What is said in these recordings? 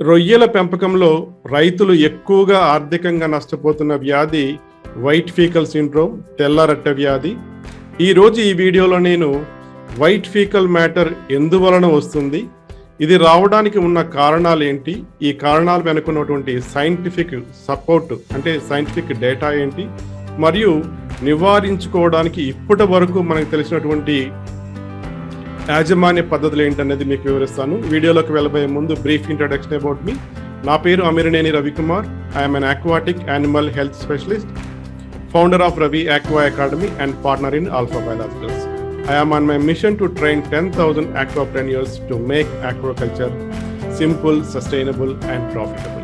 రొయ్యల పెంపకంలో రైతులు ఎక్కువగా ఆర్థికంగా నష్టపోతున్న వ్యాధి వైట్ ఫీకల్ సిండ్రోమ్, తెల్లరట్ట వ్యాధి. ఈరోజు ఈ వీడియోలో నేను వైట్ ఫీకల్ మ్యాటర్ ఎందువలన వస్తుంది, ఇది రావడానికి ఉన్న కారణాలు ఏంటి, ఈ కారణాలు వెనుకున్నటువంటి సైంటిఫిక్ సపోర్ట్ అంటే సైంటిఫిక్ డేటా ఏంటి, మరియు నివారించుకోవడానికి ఇప్పటి వరకు మనకు తెలిసినటువంటి యాజమాన్య పద్ధతులు ఏంటనేది మీకు వివరిస్తాను. వీడియోలోకి వెళ్ళబోయే ముందు బ్రీఫ్ ఇంట్రడక్షన్ అబౌట్ మీ. నా పేరు Amiraneni Ravikumar. I'm an aquatic animal health specialist, founder of Ravi Aqua Academy and partner in Alpha Biologicals. I am on my mission to train 10,000 aquapreneurs to make aquaculture simple, sustainable and profitable.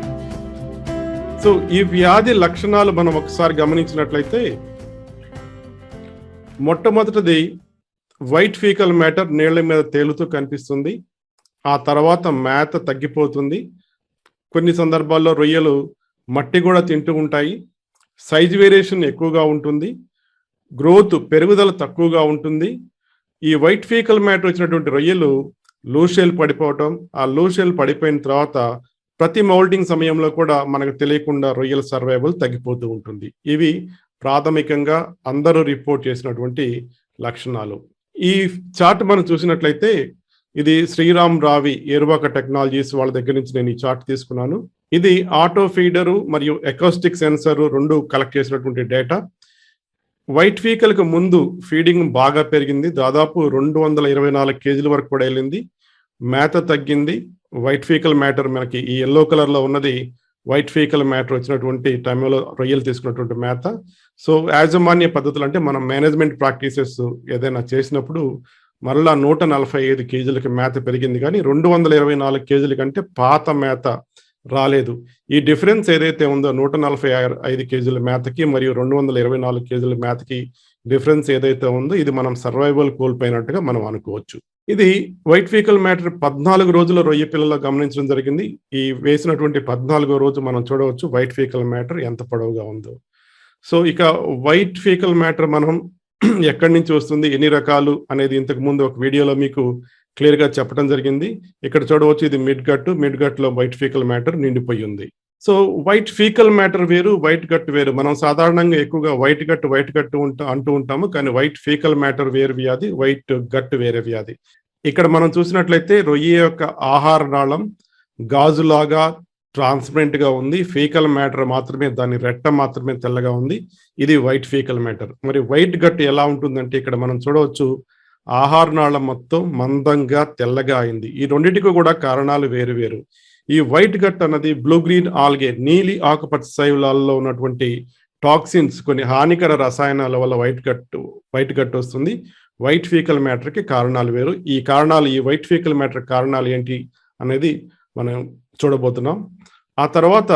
So ఈ వ్యాధి లక్షణాలు మనం ఒకసారి గమనించినట్లయితే, మొట్టమొదటిది white faecal matter నీళ్ల మీద తేలుతూ కనిపిస్తుంది. ఆ తర్వాత మేత తగ్గిపోతుంది. కొన్ని సందర్భాల్లో రొయ్యలు మట్టి కూడా తింటూ ఉంటాయి. సైజ్ వేరియేషన్ ఎక్కువగా ఉంటుంది. గ్రోత్ పెరుగుదల తక్కువగా ఉంటుంది. ఈ వైట్ ఫీకల్ మ్యాటర్ వచ్చినటువంటి రొయ్యలు లూషెల్ పడిపోవటం, ఆ లూషెల్ పడిపోయిన తర్వాత ప్రతి మౌల్టింగ్ సమయంలో కూడా మనకు తెలియకుండా రొయ్యల సర్వైవల్ తగ్గిపోతూ ఉంటుంది. ఇవి ప్రాథమికంగా అందరూ రిపోర్ట్ చేసినటువంటి లక్షణాలు. ఈ చార్ట్ మనం చూసినట్లయితే, ఇది శ్రీరామ్ రావి ఏరువాక టెక్నాలజీస్ వాళ్ళ దగ్గర నుంచి నేను ఈ చార్ట్ తీసుకున్నాను. ఇది ఆటో ఫీడరు మరియు ఎకౌస్టిక్ సెన్సర్ రెండు కలెక్ట్ చేసినటువంటి డేటా. వైట్ ఫీకల్కి ముందు ఫీడింగ్ బాగా పెరిగింది, దాదాపు 224 కేజీల వరకు కూడా వెళ్ళింది. మేత తగ్గింది. వైట్ ఫీకల్ మ్యాటర్ మనకి ఈ ఎల్లో కలర్లో ఉన్నది వైట్ ఫీకల్ మ్యాటర్ వచ్చినటువంటి టైంలో రొయ్యలు తీసుకున్నటువంటి మేత. సో యాజమాన్య పద్ధతులు అంటే మనం మేనేజ్మెంట్ ప్రాక్టీసెస్ ఏదైనా చేసినప్పుడు మరలా 145 కేజీలకి మేత పెరిగింది, కానీ 224 కేజీల కంటే పాత మేత రాలేదు. ఈ డిఫరెన్స్ ఏదైతే ఉందో 145 కేజీల మేతకి మరియు 224 కేజీల మేతకి డిఫరెన్స్ ఏదైతే ఉందో, ఇది మనం సర్వైవల్ కోల్పోయినట్టుగా మనం అనుకోవచ్చు. ఇది వైట్ ఫీకల్ మ్యాటర్ 14 రోజుల రొయ్య పిల్లల్లో గమనించడం జరిగింది. ఈ వేసినటువంటి 14వ రోజు మనం చూడవచ్చు వైట్ ఫీకల్ మ్యాటర్ ఎంత పొడవుగా ఉందో. సో ఇక వైట్ ఫీకల్ మ్యాటర్ మనం ఎక్కడి నుంచి వస్తుంది, ఎన్ని రకాలు అనేది ఇంతకు ముందు ఒక వీడియోలో మీకు క్లియర్గా చెప్పడం జరిగింది. ఇక్కడ చూడవచ్చు, ఇది మిడ్ గట్లో వైట్ ఫీకల్ మ్యాటర్ నిండిపోయి ఉంది. సో వైట్ ఫీకల్ మ్యాటర్ వేరు, వైట్ గట్ వేరు. మనం సాధారణంగా ఎక్కువగా వైట్ గట్ అంటూ ఉంటాము, కానీ వైట్ ఫీకల్ మ్యాటర్ వేరు వ్యాధి, వైట్ గట్ వేరే వ్యాధి. ఇక్కడ మనం చూసినట్లయితే రొయ్య యొక్క ఆహార నాళం గాజులాగా ట్రాన్స్పరెంట్ గా ఉంది. ఫీకల్ మ్యాటర్ మాత్రమే, దాని రెట్ట మాత్రమే తెల్లగా ఉంది. ఇది వైట్ ఫీకల్ మ్యాటర్. మరి వైట్ గట్ ఎలా ఉంటుందంటే, ఇక్కడ మనం చూడవచ్చు ఆహార నాళం మొత్తం మందంగా తెల్లగా అయింది. ఈ రెండింటికి కూడా కారణాలు వేరు వేరు. ఈ వైట్ గట్ అన్నది బ్లూ గ్రీన్ ఆల్గే, నీలి ఆకుపచ్చ శైలాల్లో ఉన్నటువంటి టాక్సిన్స్, కొన్ని హానికర రసాయనాల వల్ల వైట్ గట్ వస్తుంది. వైట్ ఫీకల్ మ్యాటర్కి కారణాలు వేరు. ఈ వైట్ ఫీకల్ మ్యాటర్ కారణాలు ఏంటి అనేది మనం చూడబోతున్నాం. ఆ తర్వాత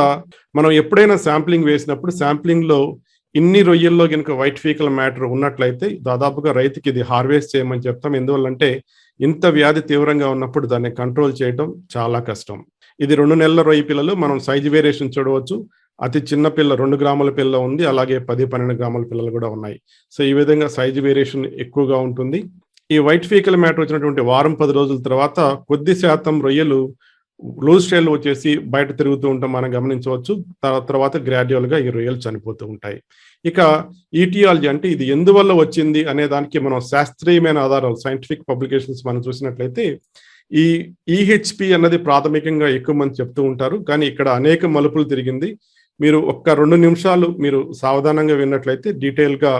మనం ఎప్పుడైనా శాంప్లింగ్ వేసినప్పుడు శాంప్లింగ్లో ఇన్ని రొయ్యల్లో కనుక వైట్ ఫీకల్ మ్యాటర్ ఉన్నట్లయితే దాదాపుగా రైతుకి ఇది హార్వెస్ట్ చేయమని చెప్తాం. ఎందువల్లంటే ఇంత వ్యాధి తీవ్రంగా ఉన్నప్పుడు దాన్ని కంట్రోల్ చేయడం చాలా కష్టం. ఇది 2 నెలల రొయ్య పిల్లలు. మనం సైజ్ వేరియేషన్ చూడవచ్చు. అతి చిన్న పిల్ల 2 గ్రాముల పిల్ల ఉంది, అలాగే 10-12 గ్రాముల పిల్లలు కూడా ఉన్నాయి. సో ఈ విధంగా సైజ్ వేరియేషన్ ఎక్కువగా ఉంటుంది. ఈ వైట్ ఫీకల్ మ్యాటర్ వచ్చినటువంటి వారం 10 రోజుల తర్వాత కొద్ది శాతం రొయ్యలు లూజ్ షెల్ వచ్చేసి బయట తిరుగుతూ ఉంటాం మనం గమనించవచ్చు. తర్వాత గ్రాడ్యువల్ గా ఈ రొయ్యలు చనిపోతూ ఉంటాయి. ఇక ఈటియాలజీ అంటే ఇది ఎందువల్ల వచ్చింది అనే దానికి మనం శాస్త్రీయమైన ఆధారాలు, సైంటిఫిక్ పబ్లికేషన్స్ మనం చూసినట్లయితే, ఈ ఈహెచ్పి అన్నది ప్రాథమికంగా ఎక్కువ మంది చెప్తూ ఉంటారు, కానీ ఇక్కడ అనేక మలుపులు తిరిగింది. మీరు ఒక్క 2 నిమిషాలు మీరు సావధానంగా విన్నట్లయితే డీటెయిల్ గా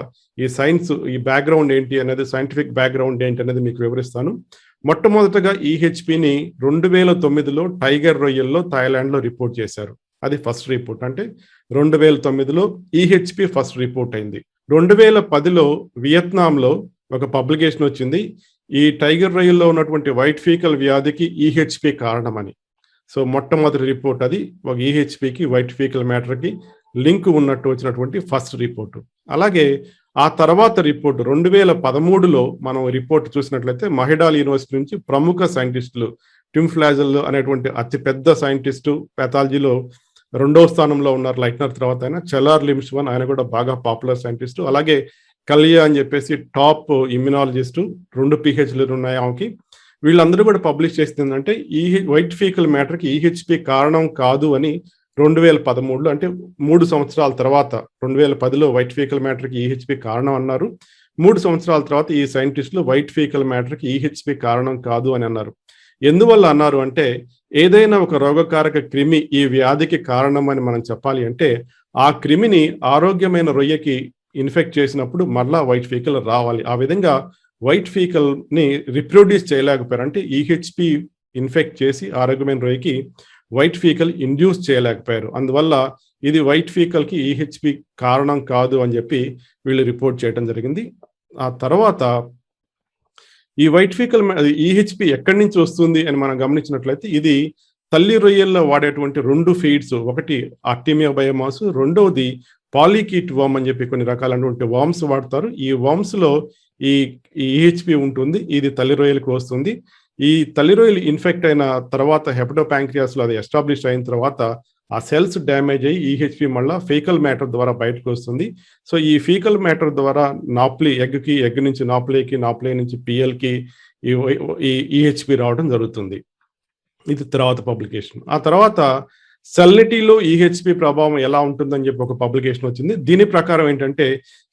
ఈ సైన్స్, ఈ బ్యాక్గ్రౌండ్ ఏంటి అనేది, సైంటిఫిక్ బ్యాక్గ్రౌండ్ ఏంటి అనేది మీకు వివరిస్తాను. మొట్టమొదటగా ఈహెచ్పిని 2009లో టైగర్ రొయ్యల్లో థాయిలాండ్లో రిపోర్ట్ చేశారు. అది ఫస్ట్ రిపోర్ట్. అంటే 2009లో ఈహెచ్పి ఫస్ట్ రిపోర్ట్ అయింది. 2010లో వియత్నాంలో ఒక పబ్లికేషన్ వచ్చింది, ఈ టైగర్ రొయ్యల్లో ఉన్నటువంటి వైట్ ఫీకల్ వ్యాధికి ఈహెచ్పి కారణమని. సో మొట్టమొదటి రిపోర్ట్ అది. ఒక ఈహెచ్పికి వైట్ ఫీకల్ మ్యాటర్కి లింక్ ఉన్నట్టు వచ్చినటువంటి ఫస్ట్ రిపోర్టు. అలాగే ఆ తర్వాత రిపోర్టు 2013లో మనం రిపోర్ట్ చూసినట్లయితే మహిడాల్ యూనివర్సిటీ నుంచి ప్రముఖ సైంటిస్టులు, టిమ్ ఫ్లాజెల్ అనేటువంటి అతిపెద్ద సైంటిస్టు, పెథాలజీలో 2వ స్థానంలో ఉన్నారు లైట్నర్ తర్వాత. ఆయన చెలార్ లిమ్స్వన్, ఆయన కూడా బాగా పాపులర్ సైంటిస్టు. అలాగే కలియా అని చెప్పేసి టాప్ ఇమ్యునాలజిస్టు, 2 PhDలు ఉన్నాయి ఆమెకి. వీళ్ళందరూ కూడా పబ్లిష్ చేసింది ఏంటంటే ఈ వైట్ ఫీకల్ మ్యాటర్కి ఈహెచ్పి కారణం కాదు అని 2013లో, అంటే 3 సంవత్సరాల తర్వాత, 2010లో వైట్ ఫీకల్ మ్యాటర్కి ఈహెచ్పి కారణం అన్నారు. 3 సంవత్సరాల తర్వాత ఈ సైంటిస్టులు వైట్ ఫీకల్ మ్యాటర్కి ఈహెచ్పి కారణం కాదు అని అన్నారు. ఎందువల్ల అన్నారు అంటే, ఏదైనా ఒక రోగకారక క్రిమి ఈ వ్యాధికి కారణం అని మనం చెప్పాలి అంటే, ఆ క్రిమిని ఆరోగ్యమైన రొయ్యకి ఇన్ఫెక్ట్ చేసినప్పుడు మరలా వైట్ ఫీకల్ రావాలి. ఆ విధంగా వైట్ ఫీకల్ ని రిప్రొడ్యూస్ చేయలేకపోయారు. అంటే ఈహెచ్పి ఇన్ఫెక్ట్ చేసి ఆరోగ్యమైన రొయ్యకి వైట్ ఫీకల్ ఇండ్యూస్ చేయలేకపోయారు. అందువల్ల ఇది వైట్ ఫీకల్ కి ఈహెచ్పి కారణం కాదు అని చెప్పి వీళ్ళు రిపోర్ట్ చేయడం జరిగింది. ఆ తర్వాత ఈ వైట్ ఫీకల్ ఈహెచ్పి ఎక్కడి నుంచి వస్తుంది అని మనం గమనించినట్లయితే, ఇది తల్లి రొయ్యల్లో వాడేటువంటి 2 ఫీడ్స్, ఒకటి ఆర్టెమియా బయోమాస్, రెండవది పాలికీట్ వామ్ అని చెప్పి కొన్ని రకాలైనటువంటి వామ్స్ వాడతారు. ఈ వామ్స్ లో ఈ ఈహెచ్పి ఉంటుంది. ఇది తల్లి రొయ్యలకు వస్తుంది. ఈ తల్లి రొయ్యలు ఇన్ఫెక్ట్ అయిన తర్వాత హెపటోపాంక్రియాస్ లో అది ఎస్టాబ్లిష్ అయిన తర్వాత ఆ సెల్స్ డ్యామేజ్ అయ్యి ఈహెచ్పి మళ్ళీ ఫీకల్ మ్యాటర్ ద్వారా బయటకు వస్తుంది. సో ఈ ఫీకల్ మ్యాటర్ ద్వారా నాప్లీ ఎగ్ నుంచి నాప్లీకి, నాప్లీ నుంచి పిఎల్కి ఈ ఈహెచ్పి రావడం జరుగుతుంది. ఇది తర్వాత పబ్లికేషన్. ఆ తర్వాత సెల్నిటీలో ఈహెచ్పి ప్రభావం ఎలా ఉంటుందని చెప్పి ఒక పబ్లికేషన్ వచ్చింది. దీని ప్రకారం ఏంటంటే,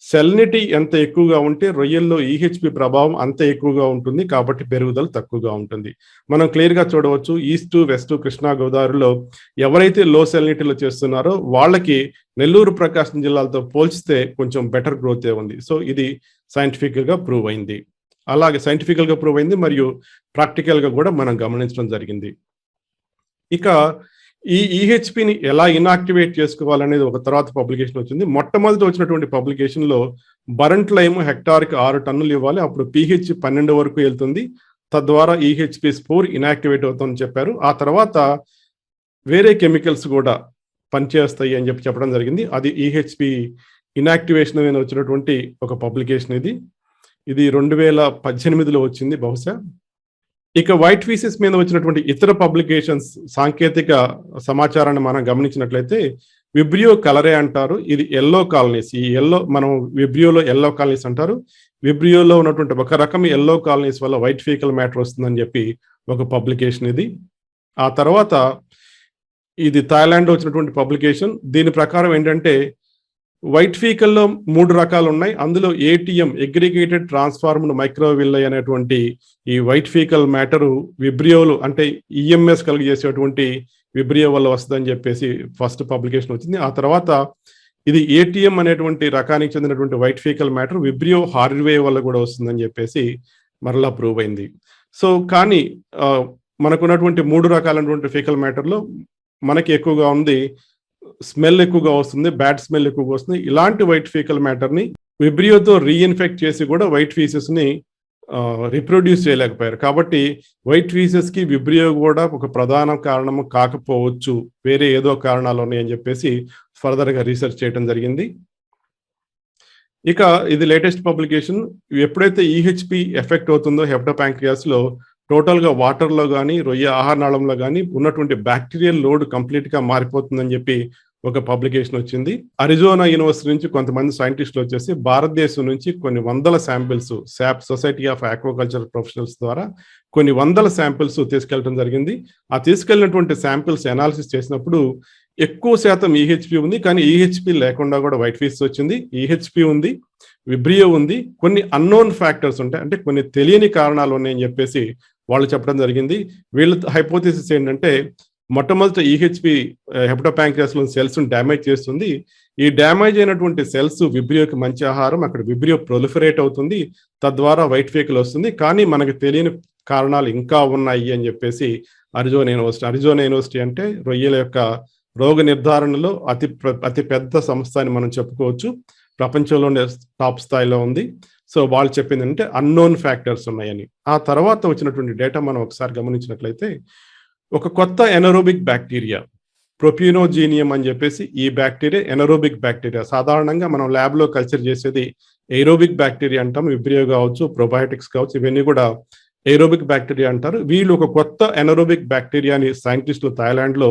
సెల్నిటీ ఎంత ఎక్కువగా ఉంటే రొయ్యల్లో ఈహెచ్పి ప్రభావం అంత ఎక్కువగా ఉంటుంది, కాబట్టి పెరుగుదల తక్కువగా ఉంటుంది. మనం క్లియర్ గా చూడవచ్చు, ఈస్ట్ వెస్ట్ కృష్ణా గోదావరిలో ఎవరైతే లో సెల్నిటీలో చేస్తున్నారో వాళ్ళకి నెల్లూరు ప్రకాశం జిల్లాలతో పోల్చితే కొంచెం బెటర్ గ్రోత్ ఉంది. సో ఇది సైంటిఫికల్ గా ప్రూవ్ అయింది. అలాగే సైంటిఫికల్ గా ప్రూవ్ అయింది మరియు ప్రాక్టికల్ గా కూడా మనం గమనించడం జరిగింది. ఇక ఈ ఈహెచ్పిని ఎలా ఇన్యాక్టివేట్ చేసుకోవాలనేది ఒక తర్వాత పబ్లికేషన్ వచ్చింది. మొట్టమొదటి వచ్చినటువంటి పబ్లికేషన్ లో బరంట్ లైమ్ హెక్టార్కి 6 టన్నులు ఇవ్వాలి, అప్పుడు pH 12 వరకు వెళ్తుంది, తద్వారా ఈహెచ్పి స్పోర్ ఇన్యాక్టివేట్ అవుతుందని చెప్పారు. ఆ తర్వాత వేరే కెమికల్స్ కూడా పనిచేస్తాయి అని చెప్పడం జరిగింది. అది ఈహెచ్పి ఇన్యాక్టివేషన్ మీద వచ్చినటువంటి ఒక పబ్లికేషన్. ఇది 2018లో వచ్చింది బహుశా. ఇక వైట్ ఫీసెస్ మీద వచ్చినటువంటి ఇతర పబ్లికేషన్స్ సాంకేతిక సమాచారాన్ని మనం గమనించినట్లయితే, విబ్రియో కలరే అంటారు. ఇది ఎల్లో కాలనీస్. ఈ ఎల్లో మనం విబ్రియోలో ఎల్లో కాలనీస్ అంటారు. విబ్రియోలో ఉన్నటువంటి ఒక రకం ఎల్లో కాలనీస్ వల్ల వైట్ ఫీకల్ మ్యాటర్ వస్తుందని చెప్పి ఒక పబ్లికేషన్ ఇది. ఆ తర్వాత ఇది థాయిలాండ్ వచ్చినటువంటి పబ్లికేషన్. దీని ప్రకారం ఏంటంటే, వైట్ ఫీకల్లో 3 రకాలు ఉన్నాయి. అందులో ఏటీఎం, అగ్రిగేటెడ్ ట్రాన్స్ఫార్మ్డ్ మైక్రోవిల్లై అనేటువంటి ఈ వైట్ ఫీకల్ మ్యాటరు విబ్రియోలు, అంటే ఈఎంఎస్ కలిగజేసేటువంటి విబ్రియో వల్ల వస్తుందని చెప్పేసి ఫస్ట్ పబ్లికేషన్ వచ్చింది. ఆ తర్వాత ఇది ఏటీఎం అనేటువంటి రకానికి చెందినటువంటి white faecal matter Vibrio Harvey వల్ల కూడా వస్తుందని చెప్పేసి మరలా ప్రూవ్ అయింది. సో కానీ మనకున్నటువంటి 3 రకాలైనటువంటి ఫీకల్ మ్యాటర్లో మనకి ఎక్కువగా ఉంది స్మెల్ ఎక్కువగా వస్తుంది, బ్యాడ్ స్మెల్ ఎక్కువగా వస్తుంది. ఇలాంటి వైట్ ఫీకల్ మ్యాటర్ని విబ్రియోతో రీఇన్ఫెక్ట్ చేసి కూడా వైట్ ఫీసెస్ ని రిప్రొడ్యూస్ చేయలేకపోయారు. కాబట్టి వైట్ ఫీసెస్ కి విబ్రియో కూడా ఒక ప్రధాన కారణము కాకపోవచ్చు, వేరే ఏదో కారణాలు ఉన్నాయని చెప్పేసి ఫర్దర్ గా రీసెర్చ్ చేయడం జరిగింది. ఇక ఇది లేటెస్ట్ పబ్లికేషన్. ఎప్పుడైతే ఈహెచ్పి ఎఫెక్ట్ అవుతుందో హెపటోపాంక్రియాస్ లో, టోటల్ గా వాటర్ లో కానీ రొయ్య ఆహార నాళంలో కానీ ఉన్నటువంటి బ్యాక్టీరియల్ లోడ్ కంప్లీట్ గా మారిపోతుందని చెప్పి ఒక పబ్లికేషన్ వచ్చింది. అరిజోనా యూనివర్సిటీ నుంచి కొంతమంది సైంటిస్టులు వచ్చేసి భారతదేశం నుంచి కొన్ని వందల samples, SAP society of aquaculture professionals ద్వారా కొన్ని వందల శాంపిల్స్ తీసుకెళ్ళడం జరిగింది. ఆ తీసుకెళ్ళినటువంటి శాంపిల్స్ అనాలిసిస్ చేసినప్పుడు ఎక్కువ శాతం ఈహెచ్పి ఉంది, కానీ ఈహెచ్పి లేకుండా కూడా వైట్ ఫీస్ వచ్చింది. ఈహెచ్పి ఉంది, విబ్రియో ఉంది, కొన్ని అన్నోన్ ఫ్యాక్టర్స్ ఉంటాయి, అంటే కొన్ని తెలియని కారణాలు ఉన్నాయని చెప్పేసి వాళ్ళు చెప్పడం జరిగింది. వీళ్ళ హైపోథిసిస్ ఏంటంటే, మొట్టమొదటి ఈహెచ్పి హెపటోపాంక్రియాస్ లో సెల్స్ డ్యామేజ్ చేస్తుంది. ఈ డ్యామేజ్ అయినటువంటి సెల్స్ విబ్రియోకి మంచి ఆహారం, అక్కడ విబ్రియో ప్రొలిఫరేట్ అవుతుంది, తద్వారా వైట్ ఫీకల్ వస్తుంది. కానీ మనకు తెలియని కారణాలు ఇంకా ఉన్నాయి అని చెప్పేసి అరిజోనా యూనివర్సిటీ అంటే రొయ్యల యొక్క రోగ నిర్ధారణలో అతి పెద్ద సంస్థ అని మనం చెప్పుకోవచ్చు. ప్రపంచంలోనే టాప్ స్థాయిలో ఉంది. సో వాళ్ళు చెప్పింది అంటే అన్నోన్ ఫ్యాక్టర్స్ ఉన్నాయని. ఆ తర్వాత వచ్చినటువంటి డేటా మనం ఒకసారి గమనించినట్లయితే, ఒక కొత్త ఎనరోబిక్ బ్యాక్టీరియా ప్రొప్యూనోజీనియం అని చెప్పేసి, ఈ బ్యాక్టీరియా ఎనరోబిక్ బ్యాక్టీరియా. సాధారణంగా మనం ల్యాబ్ లో కల్చర్ చేసేది ఏరోబిక్ బ్యాక్టీరియా అంటాం. విబ్రియో కావచ్చు, ప్రోబయోటిక్స్ కావచ్చు, ఇవన్నీ కూడా ఏరోబిక్ బ్యాక్టీరియా అంటారు. వీళ్ళు ఒక కొత్త ఎనరోబిక్ బ్యాక్టీరియాని సైంటిస్టులు థాయిలాండ్ లో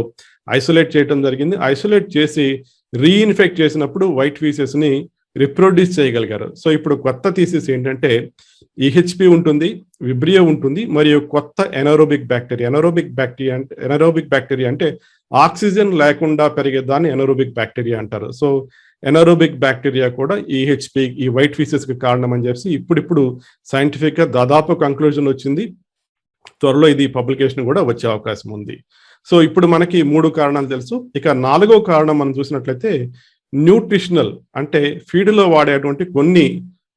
ఐసోలేట్ చేయడం జరిగింది. ఐసోలేట్ చేసి రీఇన్ఫెక్ట్ చేసినప్పుడు వైట్ ఫీసెస్ ని రిప్రొడ్యూస్ చేయగలిగారు. సో ఇప్పుడు కొత్త థీసిస్ ఏంటంటే ఈహెచ్పి ఉంటుంది, విబ్రియో ఉంటుంది, మరియు కొత్త ఎనరోబిక్ బ్యాక్టీరియా అంటే ఆక్సిజన్ లేకుండా పెరిగే దాన్ని ఎనరోబిక్ బ్యాక్టీరియా అంటారు. సో ఎనరోబిక్ బ్యాక్టీరియా కూడా ఈహెచ్పి, ఈ వైట్ ఫీసెస్ కి కారణం అని చెప్పి ఇప్పుడు సైంటిఫిక్ గా దాదాపు కంక్లూజన్ వచ్చింది. త్వరలో ఇది పబ్లికేషన్ కూడా వచ్చే అవకాశం ఉంది. సో ఇప్పుడు మనకి 3 కారణాలు తెలుసు. ఇక 4వ కారణం మనం చూసినట్లయితే న్యూట్రిషనల్, అంటే ఫీడ్ లో వాడేటువంటి కొన్ని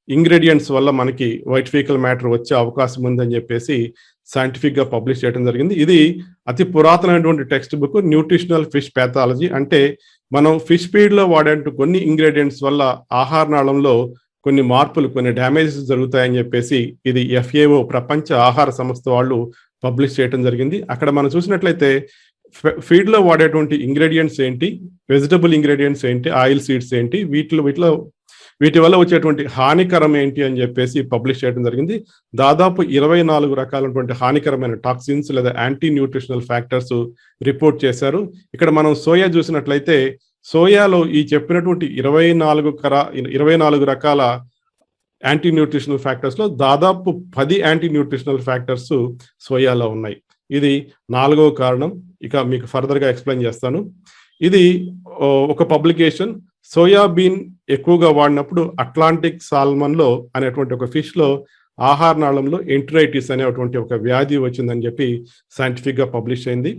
ఇంగ్రీడియంట్స్ వల్ల మనకి వైట్ ఫీకల్ మ్యాటర్ వచ్చే అవకాశం ఉందని చెప్పేసి సైంటిఫిక్ గా పబ్లిష్ చేయడం జరిగింది. ఇది అతి పురాతనమైనటువంటి text book, nutritional fish pathology. అంటే మనం ఫిష్ ఫీడ్ లో వాడే కొన్ని ఇంగ్రీడియంట్స్ వల్ల ఆహార నాళంలో కొన్ని మార్పులు, కొన్ని డ్యామేజెస్ జరుగుతాయని చెప్పేసి ఇది FAO, ప్రపంచ ఆహార సంస్థ వాళ్ళు పబ్లిష్ చేయడం జరిగింది. అక్కడ మనం చూసినట్లయితే ఫీడ్ లో వాడేటువంటి ఇంగ్రీడియంట్స్ ఏంటి, వెజిటబుల్ ఇంగ్రీడియంట్స్ ఏంటి, ఆయిల్ సీడ్స్ ఏంటి, వీటి వల్ల వచ్చేటువంటి హానికరం ఏంటి అని చెప్పేసి పబ్లిష్ చేయడం జరిగింది. దాదాపు 24 రకాలైనటువంటి హానికరమైన టాక్సిన్స్ లేదా యాంటీ న్యూట్రిషనల్ ఫ్యాక్టర్స్ రిపోర్ట్ చేశారు. ఇక్కడ మనం సోయా చూసినట్లయితే సోయాలో ఈ చెప్పినటువంటి 24 రకాల యాంటీ న్యూట్రిషనల్ ఫ్యాక్టర్స్ లో దాదాపు 10 యాంటీ న్యూట్రిషనల్ ఫ్యాక్టర్స్ సోయాలో ఉన్నాయి. ఇది 4వ కారణం. ఇక మీకు ఫర్దర్ గా ఎక్స్ప్లెయిన్ చేస్తాను. ఇది ఒక పబ్లికేషన్. సోయాబీన్ ఎక్కువగా వాడినప్పుడు అట్లాంటిక్ సాల్మన్ లో అనేటువంటి ఒక ఫిష్ లో ఆహార నాళంలో ఎంటరైటిస్ అనేటువంటి ఒక వ్యాధి వచ్చిందని చెప్పి సైంటిఫిక్ గా పబ్లిష్ అయింది.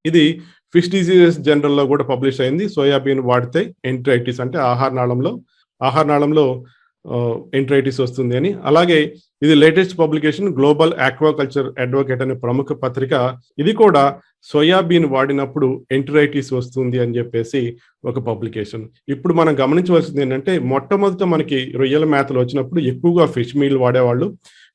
ఇది ఫిష్ డిసీజెస్ జనరల్ లో కూడా పబ్లిష్ అయింది. సోయాబీన్ వాడితే ఎంటరైటిస్, అంటే ఆహార నాళంలో ఎంటరైటిస్ వస్తుంది అని. అలాగే ఇది latest publication global aquaculture advocate అనే ప్రముఖ పత్రిక. ఇది కూడా సోయాబీన్ వాడినప్పుడు ఎంటరైటిస్ వస్తుంది అని చెప్పేసి ఒక పబ్లికేషన్. ఇప్పుడు మనం గమనించవలసింది ఏంటంటే మొట్టమొదట మనకి రొయ్యల మేతలు వచ్చినప్పుడు ఎక్కువగా ఫిష్ మీల్ వాడేవాళ్ళు.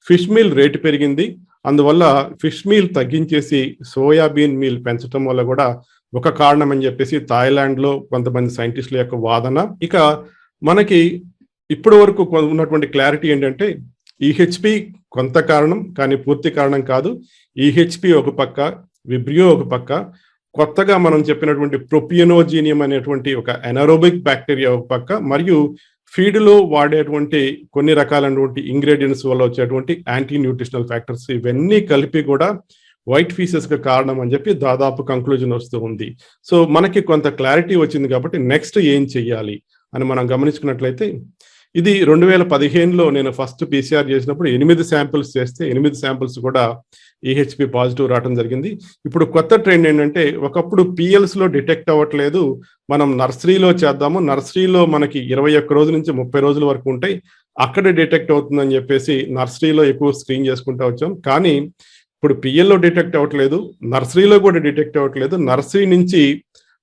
ఫిష్ మీల్ రేటు పెరిగింది, అందువల్ల ఫిష్ మీల్ తగ్గించేసి సోయాబీన్ మీల్ పెంచడం వల్ల కూడా ఒక కారణం అని చెప్పేసి థాయిలాండ్ లో కొంతమంది సైంటిస్టుల యొక్క వాదన. ఇక మనకి ఇప్పటి వరకు ఉన్నటువంటి క్లారిటీ ఏంటంటే ఈహెచ్పి కొంత కారణం, కానీ పూర్తి కారణం కాదు. ఈహెచ్పి ఒక పక్క, విబ్రియో ఒక పక్క, కొత్తగా మనం చెప్పినటువంటి ప్రొపియనోజీనియం అనేటువంటి ఒక ఎనరోబిక్ బ్యాక్టీరియా ఒక పక్క, మరియు ఫీడ్ లో వాడేటువంటి కొన్ని రకాలైనటువంటి ఇంగ్రీడియంట్స్ వల్ల వచ్చేటువంటి యాంటీ న్యూట్రిషనల్ ఫ్యాక్టర్స్, ఇవన్నీ కలిపి కూడా వైట్ ఫీసెస్ కి కారణం అని చెప్పి దాదాపు కంక్లూజన్ వస్తూ ఉంది. సో మనకి కొంత క్లారిటీ వచ్చింది కాబట్టి నెక్స్ట్ ఏం చెయ్యాలి అని మనం గమనించుకున్నట్లయితే, ఇది 2015లో నేను ఫస్ట్ PCR చేసినప్పుడు 8 శాంపిల్స్ చేస్తే 8 శాంపిల్స్ కూడా ఈహెచ్పి పాజిటివ్ రావడం జరిగింది. ఇప్పుడు కొత్త ట్రెండ్ ఏంటంటే ఒకప్పుడు PLs లో డిటెక్ట్ అవ్వట్లేదు, మనం నర్సరీలో చేద్దాము, నర్సరీలో మనకి 21 రోజుల నుంచి 30 రోజుల వరకు ఉంటాయి, అక్కడే డిటెక్ట్ అవుతుందని చెప్పేసి నర్సరీలో ఎక్కువ స్క్రీన్ చేసుకుంటూ వచ్చాం. కానీ ఇప్పుడు PLలో డిటెక్ట్ అవ్వట్లేదు, నర్సరీలో కూడా డిటెక్ట్ అవ్వట్లేదు. నర్సరీ నుంచి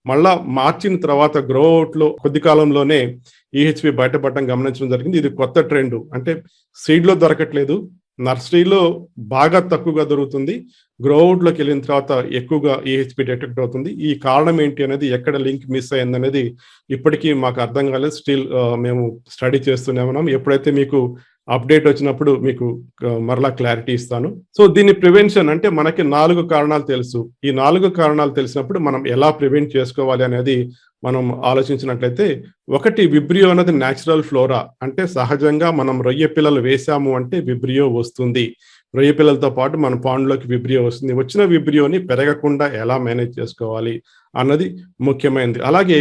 మళ్ళా మార్చిన తర్వాత గ్రో అవుట్ లో కొద్ది కాలంలోనే ఈహెచ్పి బయటపడడం గమనించడం జరిగింది. ఇది కొత్త ట్రెండ్. అంటే సీడ్ లో దొరకట్లేదు, నర్సరీలో బాగా తక్కువగా దొరుకుతుంది, గ్రో అవుట్ లోకి వెళ్ళిన తర్వాత ఎక్కువగా ఈహెచ్పి డిటెక్ట్ అవుతుంది. ఈ కారణం ఏంటి అనేది, ఎక్కడ లింక్ మిస్ అయింది అనేది ఇప్పటికీ మాకు అర్థం కాలేదు. స్టిల్ మేము స్టడీ చేస్తూనే ఉన్నాం. ఎప్పుడైతే మీకు అప్డేట్ వచ్చినప్పుడు మీకు మరలా క్లారిటీ ఇస్తాను. సో దీని ప్రివెన్షన్ అంటే మనకి 4 కారణాలు తెలుసు. ఈ 4 కారణాలు తెలిసినప్పుడు మనం ఎలా ప్రివెంట్ చేసుకోవాలి అనేది మనం ఆలోచించినట్లయితే, ఒకటి విబ్రియో అనేది న్యాచురల్ ఫ్లోరా, అంటే సహజంగా మనం రొయ్య పిల్లలు వేసాము అంటే విబ్రియో వస్తుంది. రొయ్య పిల్లలతో పాటు మన పాండ్లోకి విబ్రియో వస్తుంది. వచ్చిన విబ్రియోని పెరగకుండా ఎలా మేనేజ్ చేసుకోవాలి అన్నది ముఖ్యమైనది. అలాగే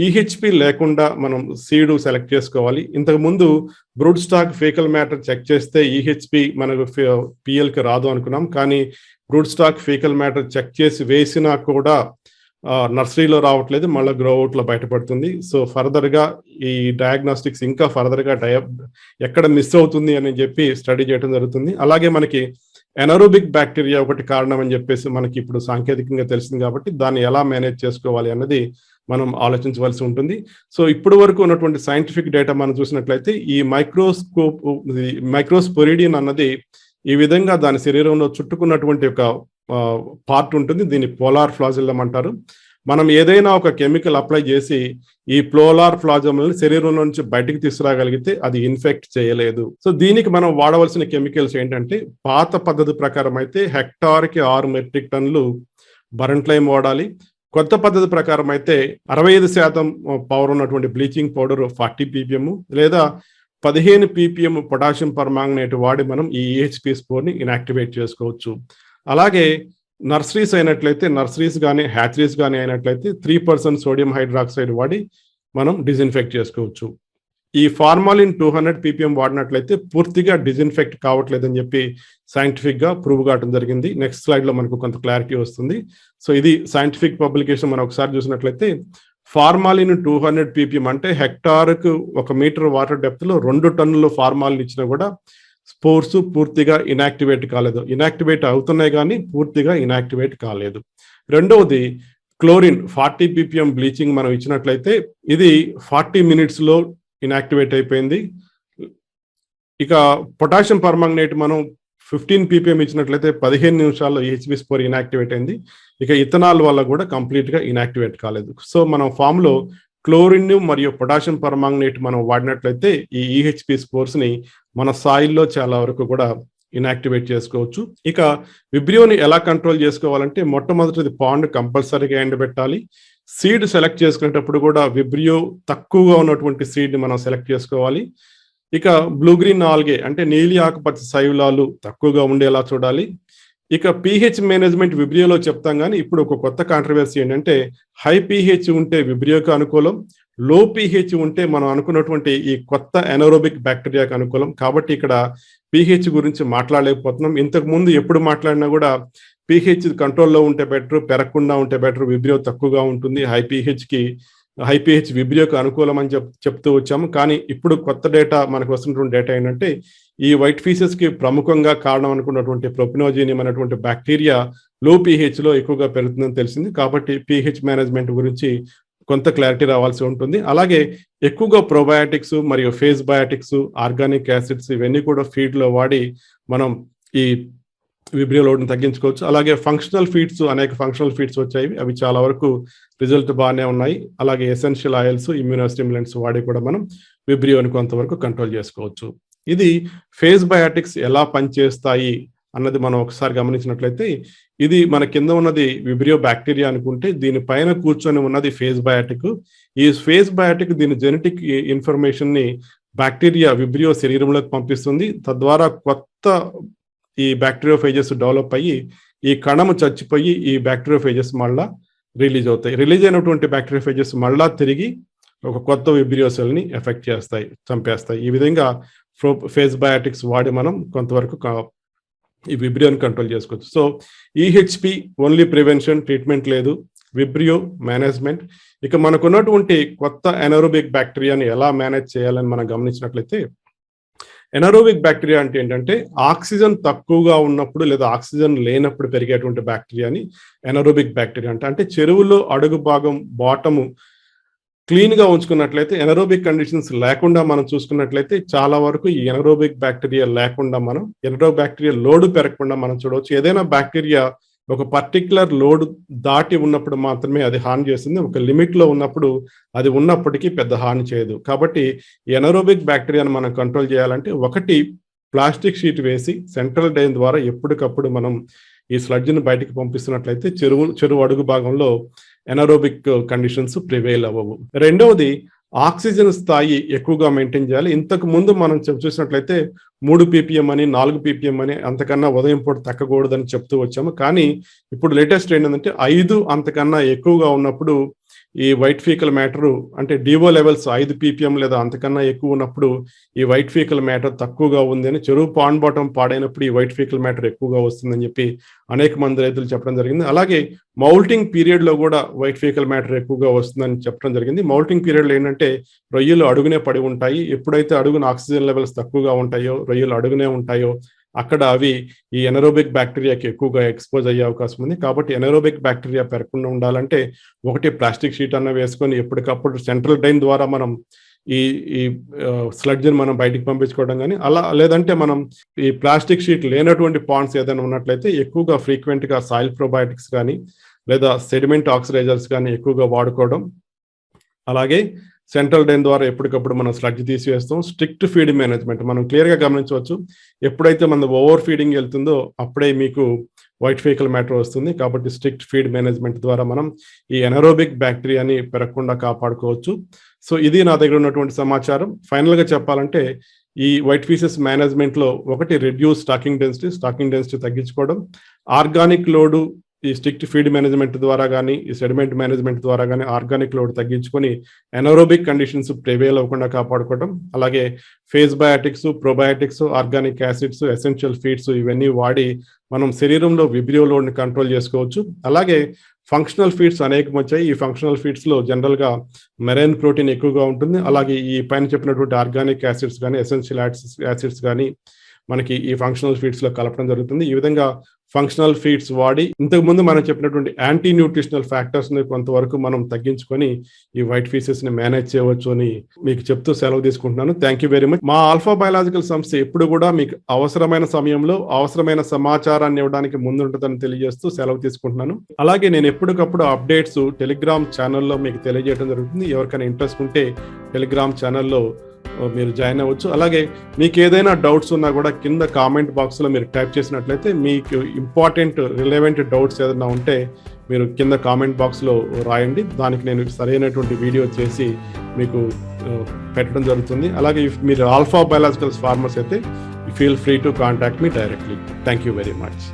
ఈహెచ్పి లేకుండా మనం సీడ్ సెలెక్ట్ చేసుకోవాలి. ఇంతకు ముందు brood stock faecal matter check చేస్తే ఈహెచ్పి మనకు పిఎల్కి రాదు అనుకున్నాం, కానీ brood stock faecal matter check చేసి వేసినా కూడా నర్సరీలో రావట్లేదు, మళ్ళీ గ్రో అవుట్ లో బయటపడుతుంది. సో ఫర్దర్ గా ఈ డయాగ్నోస్టిక్స్ ఇంకా ఫర్దర్ గా ఎక్కడ మిస్ అవుతుంది అని చెప్పి స్టడీ చేయడం జరుగుతుంది. అలాగే మనకి ఎనరోబిక్ బ్యాక్టీరియా ఒకటి కారణం అని చెప్పేసి మనకి ఇప్పుడు సాంకేతికంగా తెలిసింది కాబట్టి దాన్ని ఎలా మేనేజ్ చేసుకోవాలి అన్నది మనం ఆలోచించవలసి ఉంటుంది. సో ఇప్పటి వరకు ఉన్నటువంటి సైంటిఫిక్ డేటా మనం చూసినట్లయితే ఈ మైక్రోస్పోరిడియన్ అన్నది ఈ విధంగా దాని శరీరంలో చుట్టుకున్నటువంటి ఒక పార్ట్ ఉంటుంది. దీన్ని పోలార్ ఫ్లాజిల్లం అంటారు. మనం ఏదైనా ఒక కెమికల్ అప్లై చేసి ఈ పోలార్ ఫ్లాజిల్లం శరీరంలో నుంచి బయటికి తీసుకురాగలిగితే అది ఇన్ఫెక్ట్ చేయలేదు. సో దీనికి మనం వాడవలసిన కెమికల్స్ ఏంటంటే, పాత పద్ధతి ప్రకారం అయితే హెక్టార్కి 6 మెట్రిక్ టన్నులు బరంట్లైమ్ వాడాలి. కొత్త పద్ధతి ప్రకారం అయితే 65% పవర్ ఉన్నటువంటి బ్లీచింగ్ పౌడర్ 40 ppm లేదా 15 ppm పొటాషియం పర్మాంగనేట్ వాడి మనం ఈ ఈహెచ్పి స్పోర్ని ఇనాక్టివేట్ చేసుకోవచ్చు. అలాగే నర్సరీస్ అయినట్లయితే నర్సరీస్ కానీ హ్యాచరీస్ కానీ అయినట్లయితే 3% సోడియం హైడ్రాక్సైడ్ వాడి మనం డిజిన్ఫెక్ట్ చేసుకోవచ్చు. ఈ ఫార్మాలిన్ 200 ppm వాడినట్లయితే పూర్తిగా డిజిన్ఫెక్ట్ కావట్లేదని చెప్పి సైంటిఫిక్గా ప్రూవ్ కావడం జరిగింది. నెక్స్ట్ స్లైడ్లో మనకు కొంత క్లారిటీ వస్తుంది. సో ఇది సైంటిఫిక్ పబ్లికేషన్. మనం ఒకసారి చూసినట్లయితే ఫార్మాలిన్ 200 ppm అంటే హెక్టార్కు 1 మీటర్ వాటర్ డెప్త్లో 2 టన్నుల ఫార్మాలిన్ ఇచ్చినా కూడా స్పోర్స్ పూర్తిగా ఇనాక్టివేట్ కాలేదు. ఇనాక్టివేట్ అవుతున్నాయి కానీ పూర్తిగా ఇనాక్టివేట్ కాలేదు. రెండవది క్లోరిన్ 40 ppm బ్లీచింగ్ మనం ఇచ్చినట్లయితే ఇది 40 minutesలో ఇనాక్టివేట్ అయిపోయింది. ఇక పొటాషియం పర్మాంగనేట్ మనం 15 ppm ఇచ్చినట్లయితే 15 నిమిషాల్లో ఈహెచ్పి స్పోర్ ఇనాక్టివేట్ అయింది. ఇక ఇథనాల్ వల్ల కూడా కంప్లీట్గా ఇనాక్టివేట్ కాలేదు. సో మనం ఫామ్లో క్లోరిన్ మరియు పొటాషియం పర్మాంగనేట్ మనం వాడినట్లయితే ఈ ఈహెచ్పి స్పోర్స్ని మన సాయిల్లో చాలా వరకు కూడా ఇనాక్టివేట్ చేసుకోవచ్చు. ఇక విబ్రియోని ఎలా కంట్రోల్ చేసుకోవాలంటే మొట్టమొదటిది పాండ్ కంపల్సరీగా ఎండబెట్టాలి. సీడ్ సెలెక్ట్ చేసుకునేటప్పుడు కూడా విబ్రియో తక్కువగా ఉన్నటువంటి సీడ్ని మనం సెలెక్ట్ చేసుకోవాలి. ఇక బ్లూ గ్రీన్ ఆల్గే అంటే నీలి ఆకుపచ్చ శైవలాలు తక్కువగా ఉండేలా చూడాలి. ఇక పీహెచ్ మేనేజ్మెంట్ విబ్రియోలో చెప్తాం కానీ ఇప్పుడు ఒక కొత్త కాంట్రవర్సీ ఏంటంటే హై పీహెచ్ ఉంటే విబ్రియోకి అనుకూలం, లో పీహెచ్ ఉంటే మనం అనుకున్నటువంటి ఈ కొత్త ఎనరోబిక్ బ్యాక్టీరియాకి అనుకూలం. కాబట్టి ఇక్కడ పీహెచ్ గురించి మాట్లాడలేకపోతున్నాం. ఇంతకు ముందు ఎప్పుడు మాట్లాడినా కూడా పీహెచ్ కంట్రోల్లో ఉంటే బెటర్, పెరగకుండా ఉంటే బెటర్, విబ్రియో తక్కువగా ఉంటుంది, హై పీహెచ్ విబ్రియోకి అనుకూలం అని చెప్తూ వచ్చాము. కానీ ఇప్పుడు కొత్త డేటా మనకు వస్తున్నటువంటి డేటా ఏంటంటే ఈ వైట్ ఫీసెస్కి ప్రముఖంగా కారణం అనుకున్నటువంటి ప్రొపినోజీనియం అనేటువంటి బ్యాక్టీరియా లో పీహెచ్లో ఎక్కువగా పెరుగుతుందని తెలిసింది. కాబట్టి పీహెచ్ మేనేజ్మెంట్ గురించి కొంత క్లారిటీ రావాల్సి ఉంటుంది. అలాగే ఎక్కువగా ప్రోబయాటిక్స్ మరియు ఫేజ్ బయాటిక్స్, ఆర్గానిక్ యాసిడ్స్ ఇవన్నీ కూడా ఫీడ్లో వాడి మనం ఈ విబ్రియో లోడ్ని తగ్గించుకోవచ్చు. అలాగే ఫంక్షనల్ ఫీడ్స్, అనేక ఫంక్షనల్ ఫీడ్స్ వచ్చాయి, అవి చాలా వరకు రిజల్ట్ బాగానే ఉన్నాయి. అలాగే ఎసెన్షియల్ ఆయిల్స్, ఇమ్యూనోస్టిమ్యులెంట్స్ వాడి కూడా మనం విబ్రియోని కొంతవరకు కంట్రోల్ చేసుకోవచ్చు. ఇది ఫేజ్ బయాటిక్స్ ఎలా పనిచేస్తాయి అన్నది మనం ఒకసారి గమనించినట్లయితే ఇది మన కింద ఉన్నది విబ్రియో బ్యాక్టీరియా అనుకుంటే దీనిపైన కూర్చొని ఉన్నది ఫేజ్ బయాటిక్. ఈ ఫేజ్ బయాటిక్ దీని జెనెటిక్ ఇన్ఫర్మేషన్ని బ్యాక్టీరియా విబ్రియో శరీరంలోకి పంపిస్తుంది. తద్వారా కొత్త ఈ బ్యాక్టీరియోఫేజెస్ డెవలప్ అయ్యి ఈ కణము చచ్చిపోయి ఈ బ్యాక్టీరియోఫేజెస్ మళ్ళా రిలీజ్ అవుతాయి. రిలీజ్ అయినటువంటి బ్యాక్టీరియోఫేజెస్ మళ్ళా తిరిగి ఒక కొత్త విబ్రియో సెల్ని ఎఫెక్ట్ చేస్తాయి, చంపేస్తాయి. ఈ విధంగా ఫేజ్ బయాటిక్స్ వాడి మనం కొంతవరకు ఈ విబ్రియోని కంట్రోల్ చేసుకోవచ్చు. So EHP only prevention, treatment లేదు, విబ్రియో మేనేజ్మెంట్. ఇక మనకున్నటువంటి కొత్త ఎనరోబిక్ బ్యాక్టీరియాని ఎలా మేనేజ్ చేయాలని మనం గమనించినట్లయితే ఎనరోబిక్ బ్యాక్టీరియా అంటే ఏంటంటే ఆక్సిజన్ తక్కువగా ఉన్నప్పుడు లేదా ఆక్సిజన్ లేనప్పుడు పెరిగేటువంటి బ్యాక్టీరియాని ఎనరోబిక్ బ్యాక్టీరియా అంటే చెరువులో అడుగు భాగం బాటము క్లీన్గా ఉంచుకున్నట్లయితే ఎనరోబిక్ కండిషన్స్ లేకుండా మనం చూసుకున్నట్లయితే చాలా వరకు ఈ ఎనరోబిక్ బ్యాక్టీరియా లేకుండా మనం ఎనరోబిక్ బ్యాక్టీరియా లోడ్ పెరగకుండా మనం చూడవచ్చు. ఏదైనా బ్యాక్టీరియా ఒక పర్టికులర్ లోడ్ దాటి ఉన్నప్పుడు మాత్రమే అది హాని చేస్తుంది, ఒక లిమిట్లో ఉన్నప్పుడు అది ఉన్నప్పటికీ పెద్ద హాని చేయదు. కాబట్టి ఎనరోబిక్ బ్యాక్టీరియాను మనం కంట్రోల్ చేయాలంటే ఒకటి ప్లాస్టిక్ షీట్ వేసి సెంట్రల్ డ్రైన్ ద్వారా ఎప్పటికప్పుడు మనం ఈ స్లడ్జ్ని బయటికి పంపిస్తున్నట్లయితే చెరువు అడుగు భాగంలో ఎనరోబిక్ కండిషన్స్ ప్రివేల్ అవ్వవు. రెండవది ఆక్సిజన్ స్థాయి ఎక్కువగా మెయింటైన్ చేయాలి. ఇంతకు ముందు మనం చూసినట్లయితే 3 ppm అని 4 ppm అని అంతకన్నా ఉదయం పూట తగ్గకూడదని చెప్తూ వచ్చాము. కానీ ఇప్పుడు లేటెస్ట్ ఏంటంటే 5 అంతకన్నా ఎక్కువగా ఉన్నప్పుడు ఈ వైట్ ఫీకల్ మ్యాటర్ అంటే డివో లెవెల్స్ 5 ppm లేదా అంతకన్నా ఎక్కువ ఉన్నప్పుడు ఈ వైట్ ఫీకల్ మ్యాటర్ తక్కువగా ఉంది అని, చెరువు పాండ్ బాటం పాడైనప్పుడు ఈ వైట్ ఫీకల్ మ్యాటర్ ఎక్కువగా వస్తుందని చెప్పి అనేక మంది రైతులు చెప్పడం జరిగింది. అలాగే మౌల్టింగ్ పీరియడ్లో కూడా వైట్ ఫీకల్ మ్యాటర్ ఎక్కువగా వస్తుందని చెప్పడం జరిగింది. మౌల్టింగ్ పీరియడ్లో ఏంటంటే రొయ్యలు అడుగునే పడి ఉంటాయి. ఎప్పుడైతే అడుగున ఆక్సిజన్ లెవెల్స్ తక్కువగా ఉంటాయో, రొయ్యలు అడుగునే ఉంటాయో అక్కడ అవి ఈ ఎనరోబిక్ బ్యాక్టీరియాకి ఎక్కువగా ఎక్స్పోజ్ అయ్యే అవకాశం ఉంది. కాబట్టి ఎనరోబిక్ బ్యాక్టీరియా పెరగకుండా ఉండాలంటే ఒకటి ప్లాస్టిక్ షీట్ అన్న వేసుకొని ఎప్పటికప్పుడు సెంట్రల్ డ్రైన్ ద్వారా మనం ఈ స్లడ్జ్ని మనం బయటికి పంపించుకోవడం కానీ, అలా లేదంటే మనం ఈ ప్లాస్టిక్ షీట్ లేనటువంటి పాండ్స్ ఏదైనా ఉన్నట్లయితే ఎక్కువగా ఫ్రీక్వెంట్గా సాయిల్ ప్రోబయాటిక్స్ కానీ లేదా సెడిమెంట్ ఆక్సిడైజర్స్ కానీ ఎక్కువగా వాడుకోవడం. అలాగే సెంట్రల్ డ్రైన్ ద్వారా ఎప్పటికప్పుడు మనం స్లడ్జ్ తీసివేస్తాం. స్ట్రిక్ట్ ఫీడ్ మేనేజ్మెంట్ మనం క్లియర్గా గమనించవచ్చు. ఎప్పుడైతే మన ఓవర్ ఫీడింగ్ వెళ్తుందో అప్పుడే మీకు వైట్ ఫీకల్ మ్యాటర్ వస్తుంది. కాబట్టి స్ట్రిక్ట్ ఫీడ్ మేనేజ్మెంట్ ద్వారా మనం ఈ ఎనరోబిక్ బ్యాక్టీరియాని పెరగకుండా కాపాడుకోవచ్చు. సో ఇది నా దగ్గర ఉన్నటువంటి సమాచారం. ఫైనల్గా చెప్పాలంటే ఈ వైట్ ఫీసెస్ మేనేజ్మెంట్లో ఒకటి రెడ్యూస్ స్టాకింగ్ డెన్సిటీ తగ్గించుకోవడం, ఆర్గానిక్ లోడు ఈ స్ట్రిక్ట్ ఫీడ్ మేనేజ్మెంట్ ద్వారా కానీ ఈ సెడిమెంట్ మేనేజ్మెంట్ ద్వారా కానీ ఆర్గానిక్ లోడ్ తగ్గించుకొని ఎనరోబిక్ కండిషన్స్ ప్రివేల్ అవ్వకుండా కాపాడుకోవడం, అలాగే phage biotics, probiotics, organic acids, essential feeds ఇవన్నీ వాడి మనం శరీరంలో విబ్రియో లోడ్ని కంట్రోల్ చేసుకోవచ్చు. అలాగే ఫంక్షనల్ ఫీడ్స్ అనేకం వచ్చాయి. ఈ ఫంక్షనల్ ఫీడ్స్లో జనరల్గా మెరైన్ ప్రోటీన్ ఎక్కువగా ఉంటుంది. అలాగే ఈ పైన చెప్పినటువంటి ఆర్గానిక్ యాసిడ్స్ కానీ ఎసెన్షియల్ యాసిడ్స్ కానీ మనకి ఈ ఫంక్షనల్ ఫీడ్స్లో కలపడం జరుగుతుంది. ఈ విధంగా ఫంక్షనల్ ఫీడ్స్ వాడి ఇంతకుముందు మనం చెప్పినటువంటి యాంటీ న్యూట్రిషనల్ ఫ్యాక్టర్స్ని కొంతవరకు మనం తగ్గించుకొని ఈ వైట్ ఫీసెస్ని మేనేజ్ చేయవచ్చు అని మీకు చెప్తూ సెలవు తీసుకుంటున్నాను. Thank you very much. మా ఆల్ఫా బయాలజికల్ సంస్థ ఎప్పుడు కూడా మీకు అవసరమైన సమయంలో అవసరమైన సమాచారాన్ని ఇవ్వడానికి ముందుంటుందని తెలియజేస్తూ సెలవు తీసుకుంటున్నాను. అలాగే నేను ఎప్పటికప్పుడు అప్డేట్స్ టెలిగ్రామ్ ఛానల్లో మీకు తెలియజేయడం జరుగుతుంది. ఎవరికైనా ఇంట్రెస్ట్ ఉంటే టెలిగ్రామ్ ఛానల్లో మీరు జాయిన్ అవ్వచ్చు. అలాగే మీకు ఏదైనా డౌట్స్ ఉన్నా కూడా కింద కామెంట్ బాక్స్లో మీరు టైప్ చేసినట్లయితే మీకు ఇంపార్టెంట్ రిలవెంట్ డౌట్స్ ఏదైనా ఉంటే మీరు కింద కామెంట్ బాక్స్లో రాయండి. దానికి నేను సరైనటువంటి వీడియో చేసి మీకు పెట్టడం జరుగుతుంది. అలాగే మీరు ఆల్ఫా బయాలజికల్స్ ఫార్మర్స్ అయితే feel free to contact me directly. Thank you very much.